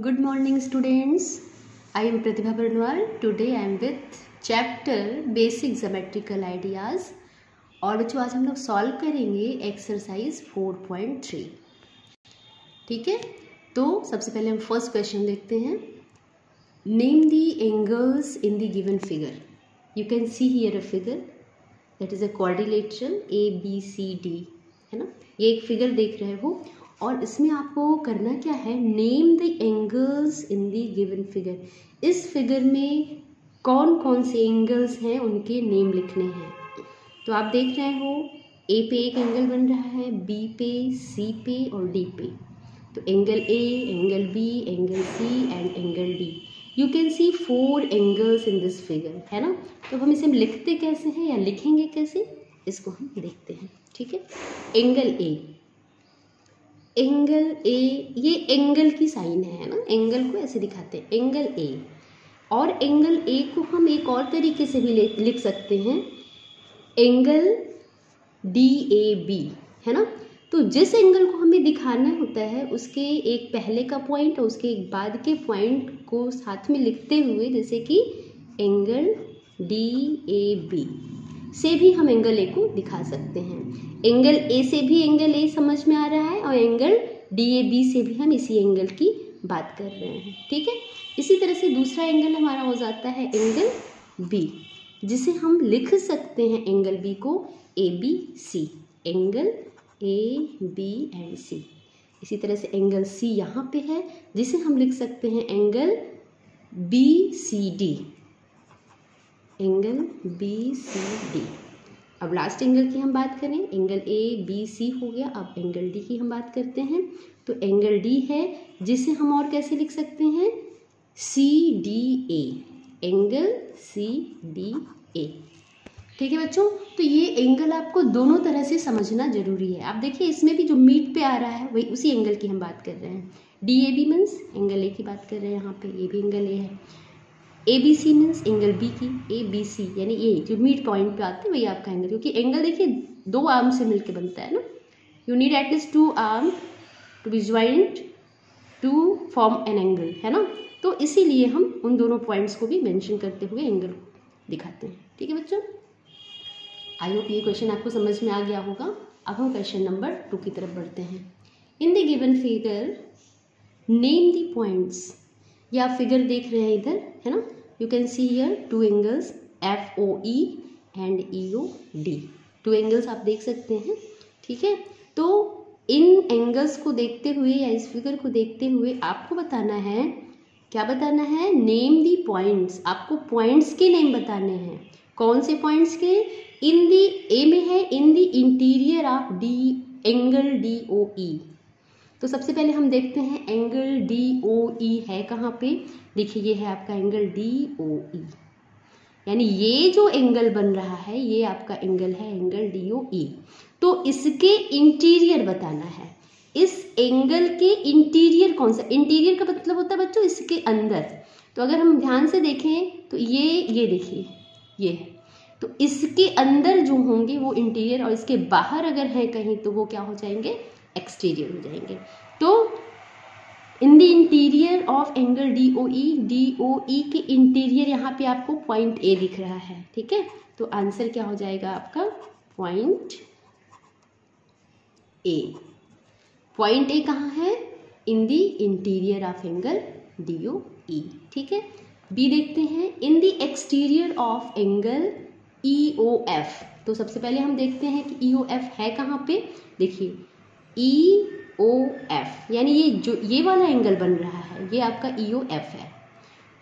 Good morning students. I am Pratibha Barnwal. Today I am with chapter Basic Geometrical Ideas और बच्चों आज हम लोग सॉल्व करेंगे एक्सरसाइज 4.3. ठीक है, तो सबसे पहले हम फर्स्ट क्वेश्चन देखते हैं. Name the angles in the given figure. You can see here a figure that is a quadrilateral ABCD, है ना. ये एक फिगर देख रहे हो और इसमें आपको करना क्या है, name the angles in the given figure. इस फिगर में कौन कौन से एंगल्स हैं उनके नेम लिखने हैं. तो आप देख रहे हो ए पे एक एंगल बन रहा है, बी पे, सी पे और डी पे. तो angle A, angle B, angle C and angle D. You can see 4 angles in this figure, है ना. तो हम इसे लिखते कैसे हैं या लिखेंगे कैसे, इसको हम देखते हैं. ठीक है, एंगल ए. एंगल ए, ये एंगल की साइन है ना, एंगल को ऐसे दिखाते हैं, एंगल ए. और एंगल ए को हम एक और तरीके से भी लिख सकते हैं, एंगल DAB, है ना. तो जिस एंगल को हमें दिखाना होता है उसके एक पहले का पॉइंट और उसके एक बाद के पॉइंट को साथ में लिखते हुए, जैसे कि एंगल DAB से भी हम एंगल ए को दिखा सकते हैं. एंगल ए से भी एंगल ए समझ में आ रहा है और एंगल DAB से भी हम इसी एंगल की बात कर रहे हैं. ठीक है, इसी तरह से दूसरा एंगल हमारा हो जाता है एंगल B, जिसे हम लिख सकते हैं एंगल B को ABC, angle AB and C. इसी तरह से एंगल C यहाँ पे है जिसे हम लिख सकते हैं एंगल BCD, एंगल BCD. अब लास्ट एंगल की हम बात करें, एंगल ABC हो गया. अब एंगल D की हम बात करते हैं. तो एंगल D है जिसे हम और कैसे लिख सकते हैं, CDA, एंगल CDA. ठीक है बच्चों, तो ये एंगल आपको दोनों तरह से समझना जरूरी है. आप देखिए इसमें भी जो मीट पे आ रहा है वही उसी एंगल की हम बात कर रहे हैं. DAB मीन्स एंगल A की बात कर रहे हैं, यहाँ पे ये भी एंगल A है. ABC मीन्स एंगल B की, ABC यानी ये जो मिड पॉइंट पे आते हैं वही आपका एंगल. क्योंकि एंगल देखिए 2 आर्म से मिलकर बनता है ना. You need at least 2 arm to be joint to form an angle, है ना. तो इसीलिए हम उन दोनों पॉइंट्स को भी मेंशन करते हुए एंगल दिखाते हैं. ठीक है बच्चों, आई होप ये क्वेश्चन आपको समझ में आ गया होगा. अब हम क्वेश्चन नंबर 2 की तरफ बढ़ते हैं. In the given figure name the points. ये आप फिगर देख रहे हैं इधर, है ना. You can see here 2 angles FOE and EOD. 2 angles आप देख सकते हैं. ठीक है, तो इन एंगल्स को देखते हुए या इस फिगर को देखते हुए आपको बताना है, क्या बताना है, नेम दी पॉइंट्स. आपको पॉइंट्स के नेम बताने हैं. कौन से पॉइंट्स के, इन दी ए में है इन दी इंटीरियर ऑफ एंगल DOE. तो सबसे पहले हम देखते हैं एंगल DOE है कहाँ पे. देखिए ये है आपका एंगल DOE, यानी ये जो एंगल बन रहा है ये आपका एंगल है एंगल DOE. तो इसके इंटीरियर बताना है. इस एंगल के इंटीरियर कौन सा, इंटीरियर का मतलब होता है बच्चों इसके अंदर. तो अगर हम ध्यान से देखें तो ये देखिए ये है, तो इसके अंदर जो होंगे वो इंटीरियर, और इसके बाहर अगर है कहीं तो वो क्या हो जाएंगे, एक्सटीरियर हो जाएंगे. तो in the interior of angle DOE के इंटीरियर यहाँ पे आपको पॉइंट A दिख रहा है. ठीक है, तो आंसर क्या हो जाएगा आपका, पॉइंट A. पॉइंट A कहाँ है, in the interior of angle DOE. ठीक है, B देखते हैं, in the exterior of angle EOF. तो सबसे पहले हम देखते हैं कि EOF है कहाँ पे. देखिए EOF यानी ये जो ये वाला एंगल बन रहा है ये आपका EOF है.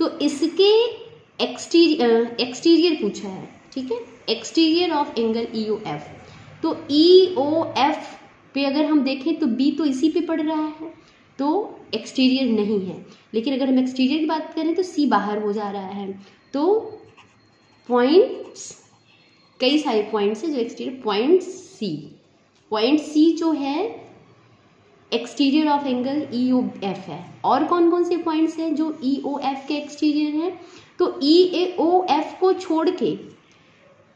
तो इसके एक्सटीरियर पूछा है. ठीक है, एक्सटीरियर ऑफ एंगल EOF. तो EOF पे अगर हम देखें तो B तो इसी पे पड़ रहा है तो एक्सटीरियर नहीं है. लेकिन अगर हम एक्सटीरियर की बात करें तो C बाहर हो जा रहा है. तो पॉइंट्स, कई सारे पॉइंट्स है जो एक्सटीरियर, पॉइंट C जो है एक्सटीरियर ऑफ एंगल EOF है. और कौन कौन से पॉइंट्स हैं जो EOF के एक्सटीरियर हैं, तो EOF को छोड़ के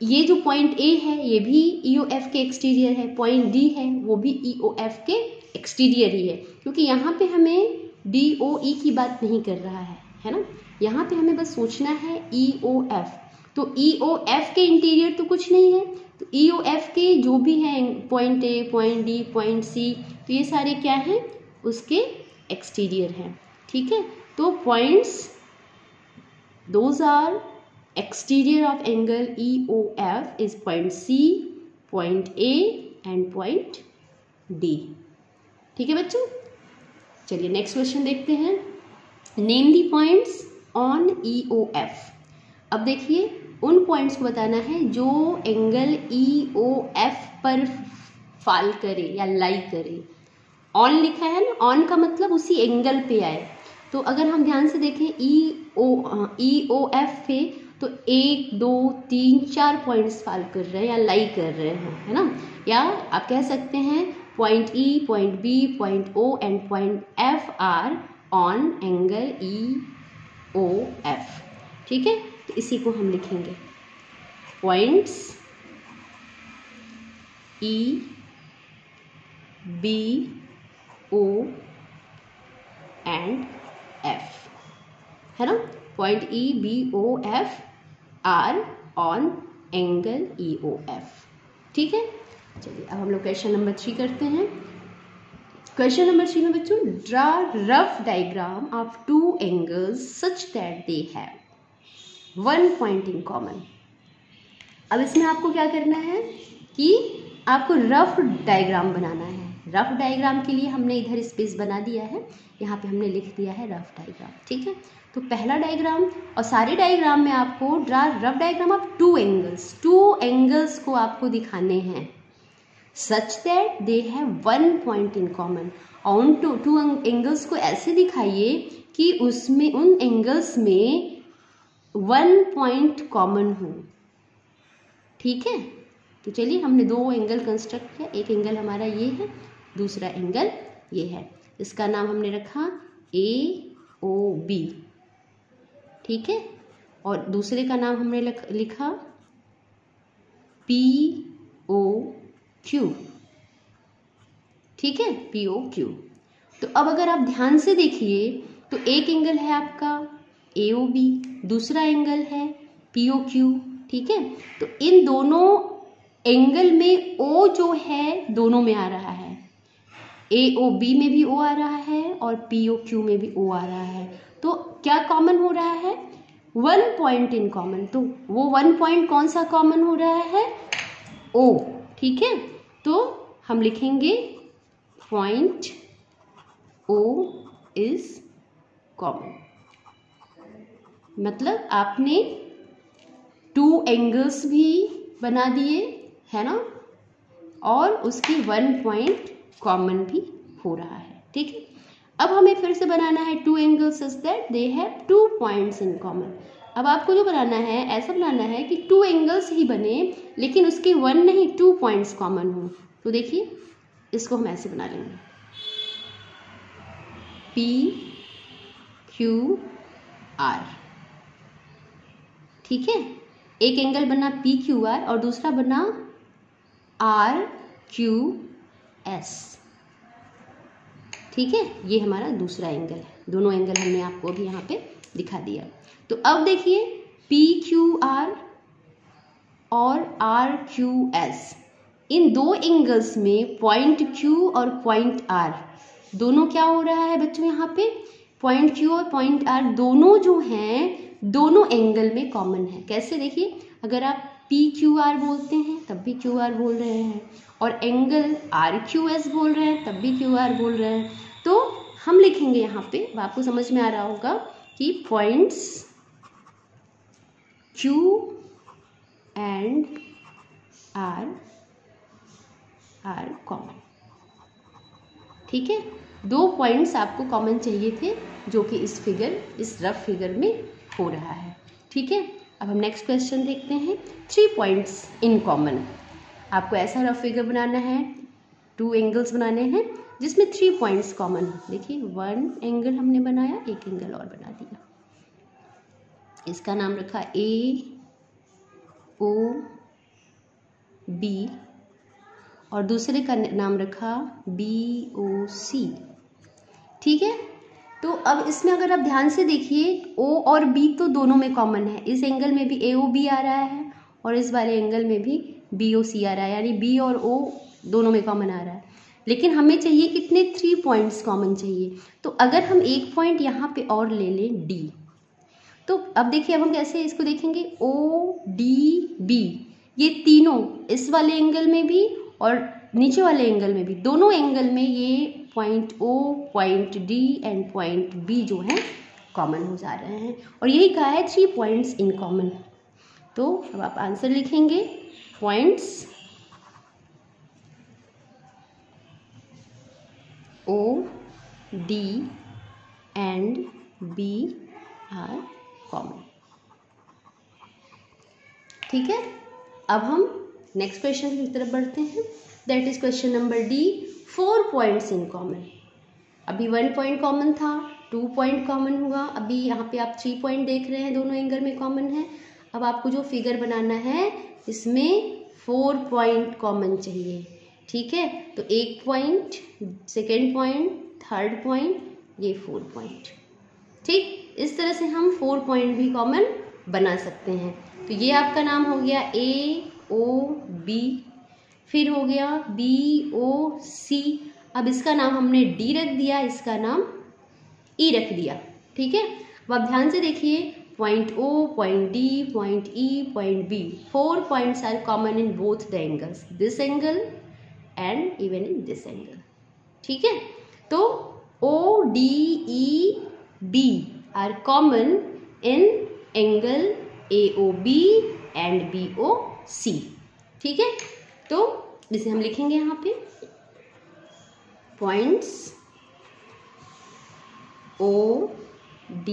ये जो पॉइंट A है ये भी EOF के एक्सटीरियर है. पॉइंट D है वो भी EOF के एक्सटीरियर ही है, क्योंकि यहाँ पे हमें DOE की बात नहीं कर रहा है ना। यहाँ पे हमें बस सोचना है EOF। तो EOF के इंटीरियर तो कुछ नहीं है, तो EOF के जो भी हैं point A, point D, point C, तो ये सारे क्या हैं, उसके एक्सटीरियर हैं। ठीक है, तो points those are exterior of angle EOF is point C, point A and point D। ठीक है बच्चों, चलिए नेक्स्ट क्वेश्चन देखते हैं। Name the points on EOF। अब देखिए उन पॉइंट्स को बताना है जो एंगल EOF पर फॉल करे या लाई करे। ऑन लिखा है ना, ऑन का मतलब उसी एंगल पे आए। तो अगर हम ध्यान से देखें EOF पे, तो 1 2 3 4 पॉइंट्स फॉल कर रहे हैं या लाई कर रहे हैं, है ना। या आप कह सकते हैं point E, point B, point O and point F are on angle EOF। ठीक है, तो इसी को हम लिखेंगे points E, B, O and F, है ना। Point E, B, O, F are on angle EOF। ठीक है, चलिए अब हम लोग क्वेश्चन नंबर 3 करते हैं। क्वेश्चन नंबर 3 में बच्चों, draw rough diagram of two angles such that they have one point in common. अब इसमें आपको क्या करना है कि आपको रफ डायग्राम बनाना है। रफ डायग्राम के लिए हमने इधर स्पेस बना दिया है, यहाँ पे हमने लिख दिया है रफ डायग्राम। ठीक है, तो पहला डायग्राम, और सारे डायग्राम में आपको draw rough diagram of two angles को आपको दिखाने हैं such that they have one point in common. और उन टू एंगल्स को ऐसे दिखाइए कि उसमें उन एंगल्स में वन पॉइंट कॉमन हो। ठीक है, तो चलिए हमने दो एंगल कंस्ट्रक्ट किया। एक एंगल हमारा ये है, दूसरा एंगल ये है। इसका नाम हमने रखा AOB। ठीक है, और दूसरे का नाम हमने लिखा POQ। ठीक है, POQ। तो अब अगर आप ध्यान से देखिए तो एक एंगल है आपका AOB, दूसरा एंगल है POQ। ठीक है, तो इन दोनों एंगल में O जो है दोनों में आ रहा है, AOB में भी O आ रहा है और POQ में भी O आ रहा है। तो क्या कॉमन हो रहा है, वन पॉइंट इन कॉमन। तो वो वन पॉइंट कौन सा कॉमन हो रहा है, O। ठीक है, तो हम लिखेंगे पॉइंट O इज कॉमन। मतलब आपने टू एंगल्स भी बना दिए, है ना, और उसकी वन पॉइंट कॉमन भी हो रहा है। ठीक है, अब हमें फिर से बनाना है two angles such that they have two points in common. अब आपको जो बनाना है ऐसा बनाना है कि टू एंगल्स ही बने लेकिन उसके वन नहीं टू पॉइंट्स कॉमन हो। तो देखिए इसको हम ऐसे बना लेंगे PQR। ठीक है, एक एंगल बना PQR और दूसरा बना RQS। ठीक है, ये हमारा दूसरा एंगल है। दोनों एंगल हमने आपको अभी यहाँ पे दिखा दिया। तो अब देखिए PQR और RQS, इन दो एंगल्स में पॉइंट Q और पॉइंट R दोनों क्या हो रहा है बच्चों, यहाँ पे पॉइंट Q और पॉइंट R दोनों जो हैं दोनों एंगल में कॉमन है। कैसे, देखिए अगर आप PQR बोलते हैं तब भी QR बोल रहे हैं, और एंगल RQS बोल रहे हैं तब भी QR बोल रहे हैं। तो हम लिखेंगे यहाँ पे, आपको समझ में आ रहा होगा कि points Q and R are common. ठीक है, दो पॉइंट्स आपको कॉमन चाहिए थे जो कि इस रफ फिगर में हो रहा है। ठीक है, अब हम नेक्स्ट क्वेश्चन देखते हैं। 3 पॉइंट्स इन कॉमन। आपको ऐसा रफ फिगर बनाना है, टू एंगल्स बनाने हैं जिसमें 3 पॉइंट्स कॉमन हो। देखिए वन एंगल हमने बनाया, एक एंगल और बना दिया, इसका नाम रखा AOB और दूसरे का नाम रखा BOC। ठीक है, तो अब इसमें अगर आप ध्यान से देखिए ओ और बी तो दोनों में कॉमन है, इस एंगल में भी ए ओ बी आ रहा है और इस वाले एंगल में भी बी ओ सी आ रहा है, यानी बी और ओ दोनों में कॉमन आ रहा है। लेकिन हमें चाहिए कितने, 3 पॉइंट्स कॉमन चाहिए। तो अगर हम एक पॉइंट यहाँ पे और ले लें डी, तो अब देखिए अब हम कैसे इसको देखेंगे, ओ डी बी, ये तीनों इस वाले एंगल में भी और नीचे वाले एंगल में भी, दोनों एंगल में ये point O, point D and point B जो है कॉमन हो जा रहे हैं, और यही कहा है 3 पॉइंट्स इन कॉमन। तो अब आप आंसर लिखेंगे, points O D and B are common. ठीक है, अब हम नेक्स्ट क्वेश्चन की तरफ बढ़ते हैं, that is question number D, 4 points in common. अभी 1 पॉइंट कॉमन था, 2 पॉइंट कॉमन हुआ, अभी यहाँ पे आप 3 पॉइंट देख रहे हैं, दोनों एंगल में कॉमन है। अब आपको जो फिगर बनाना है इसमें 4 पॉइंट कॉमन चाहिए। ठीक है, तो 1 point, second point, third point, ये 4 पॉइंट। ठीक, इस तरह से हम 4 पॉइंट भी कॉमन बना सकते हैं। तो ये आपका नाम हो गया ए ओ बी, फिर हो गया बी ओ सी, अब इसका नाम हमने डी रख दिया, इसका नाम ई रख दिया। ठीक है, अब आप ध्यान से देखिए, point O, point D, point E, point B, 4 points are common in both the angles, this angle and even in this angle. ठीक है, तो O D E B are common in angle AOB and BOC। ठीक है, तो इसे हम लिखेंगे यहाँ पे, points O D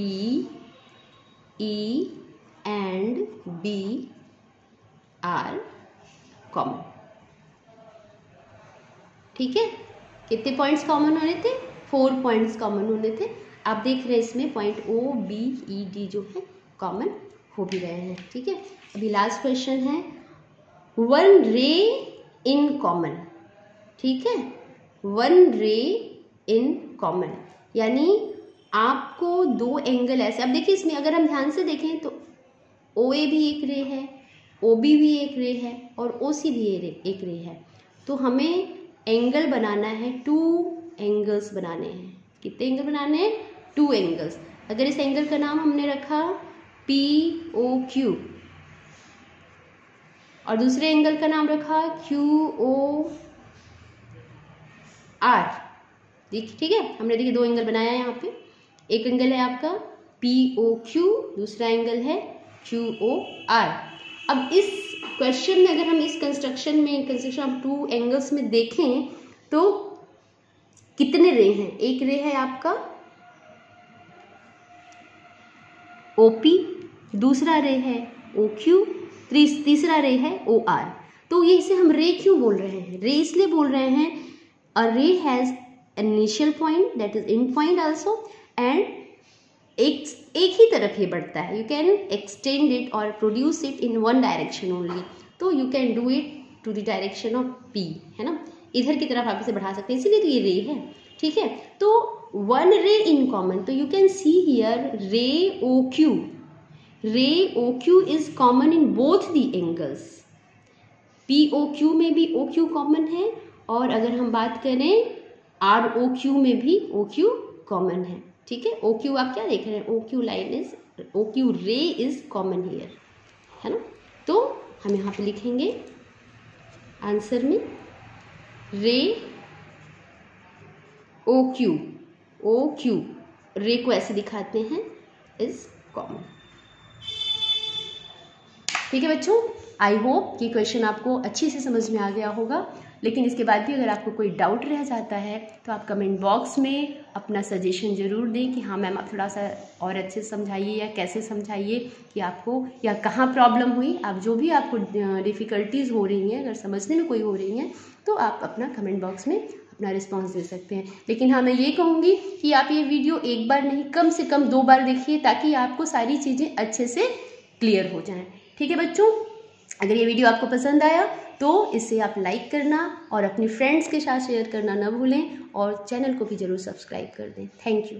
E and B are common. ठीक है, कितने पॉइंट्स कॉमन होने थे, 4 पॉइंट्स कॉमन होने थे। आप देख रहे हैं इसमें point O B E D जो है कॉमन हो भी रहे हैं। ठीक है, अभी लास्ट क्वेश्चन है, 1 रे इन कॉमन। ठीक है, 1 रे इन कॉमन, यानी आपको 2 एंगल ऐसे, अब देखिए इसमें अगर हम ध्यान से देखें तो OA भी एक रे है, OB भी एक रे है और OC भी एक रे है। तो हमें एंगल बनाना है, 2 एंगल्स बनाने हैं। कितने एंगल बनाने हैं, 2 एंगल्स। अगर इस एंगल का नाम हमने रखा POQ और दूसरे एंगल का नाम रखा QOR। ठीक है, हमने देखिए 2 एंगल बनाया है यहाँ पे, एक एंगल है आपका POQ, दूसरा एंगल है QOR। अब इस क्वेश्चन में अगर हम इस कंस्ट्रक्शन ऑफ 2 एंगल्स में देखें तो कितने रे हैं, एक रे है आपका OP, दूसरा रे है OQ, तीसरा रे है OR। तो ये इसे हम रे क्यों बोल रहे हैं, रे इसलिए बोल रहे हैं, a ray has initial point that is end point also, and एक ही तरफ ये बढ़ता है, यू कैन एक्सटेंड इट और produce it in one direction only. तो you can do it to the direction of P, है ना, इधर की तरफ आप इसे बढ़ा सकते हैं, इसीलिए तो ये रे है। ठीक है, तो 1 रे इन कॉमन, तो यू कैन सी हियर रे OQ, रे OQ is common in both the angles, POQ में भी OQ कॉमन है, और अगर हम बात करें ROQ में भी OQ कॉमन है। ठीक है, OQ आप क्या देख रहे हैं, OQ लाइन इज, OQ रे इज कॉमन हियर, है ना। तो हम यहाँ पे लिखेंगे आंसर में रे OQ रे को ऐसे दिखाते हैं, इज कॉमन। ठीक है बच्चों, आई होप ये क्वेश्चन आपको अच्छे से समझ में आ गया होगा। लेकिन इसके बाद भी अगर आपको कोई डाउट रह जाता है तो आप कमेंट बॉक्स में अपना सजेशन ज़रूर दें कि हाँ मैम आप थोड़ा सा और अच्छे से समझाइए, या कैसे समझाइए कि आपको या कहाँ प्रॉब्लम हुई। आप जो भी आपको डिफ़िकल्टीज़ हो रही हैं, अगर समझने में कोई हो रही हैं, तो आप अपना कमेंट बॉक्स में अपना रिस्पांस दे सकते हैं। लेकिन हाँ मैं ये कहूँगी कि आप ये वीडियो एक बार नहीं, कम से कम 2 बार देखिए, ताकि आपको सारी चीज़ें अच्छे से क्लियर हो जाएँ। ठीक है बच्चों, अगर ये वीडियो आपको पसंद आया तो इसे आप लाइक करना और अपने फ्रेंड्स के साथ शेयर करना ना भूलें, और चैनल को भी ज़रूर सब्सक्राइब कर दें। Thank you.